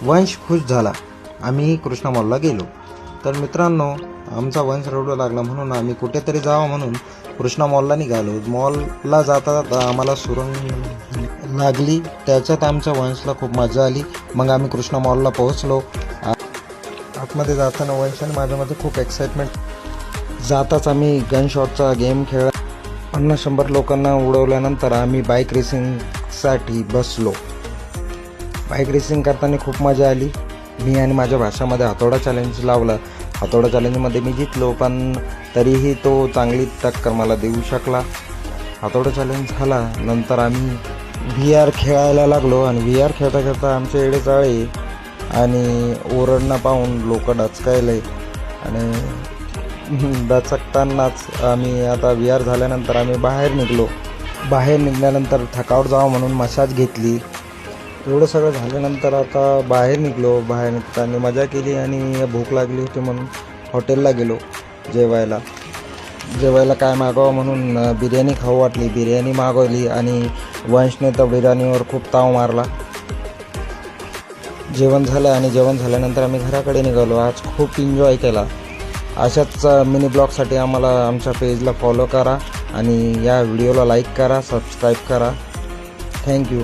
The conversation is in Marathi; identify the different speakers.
Speaker 1: वंश खुश झाला. आम्ही कृष्णा मॉलला गेलो. तर मित्रांनो, आमचा वंश रडू लागला म्हणून आम्ही कुठेतरी जावं म्हणून कृष्णा मॉलला निघालो. मॉलला जाता जाता आम्हाला सुरंग लागली. त्याच्यात आमच्या वंशला खूप मजा आली. मग आम्ही कृष्णा मॉलला पोहोचलो. आतमध्ये जाताना वंश आणि माझ्यामध्ये खूप एक्साइटमेंट. जाताच आम्ही गन शॉटचा गेम खेळला. 50-100 लोकांना उडवल्यानंतर आम्ही बाईक रेसिंगसाठी बसलो. बाईक रेसिंग करताना खूप मजा आली. मी आणि माझ्या भाषामध्ये हातोडा चॅलेंज लावला. हातोडा चॅलेंजमध्ये मी जिंकलो, पण तरीही तो चांगली टक्कर मला देऊ शकला. हातोडा चॅलेंज झाला. नंतर आम्ही VR खेळायला लागलो आणि VR खेळता खेळता आमचे एडे चाळे आणि ओरडणं पाहून लोक डचकायले आणि डचकतानाच आम्ही आता VR झाल्यानंतर आम्ही बाहेर निघलो. बाहेर निघाल्यानंतर थकावट जावं म्हणून मसाज घेतली. एवढं सगळं झाल्यानंतर आता बाहेर निघलो. बाहेर निघताना मजा केली आणि भूक लागली होती म्हणून हॉटेलला गेलो जेवायला काय मागवावं म्हणून बिर्याणी खाऊ वाटली. बिर्याणी मागवली आणि वंशने तर बिर्याणीवर खूप ताव मारला. जेवण झालं आणि जेवण झाल्यानंतर आम्ही घराकडे निघालो. आज खूप एन्जॉय केला. अशाच मिनी ब्लॉगसाठी आम्हाला आमच्या पेजला फॉलो करा आणि या व्हिडिओला लाईक करा, सबस्क्राईब करा. थँक्यू.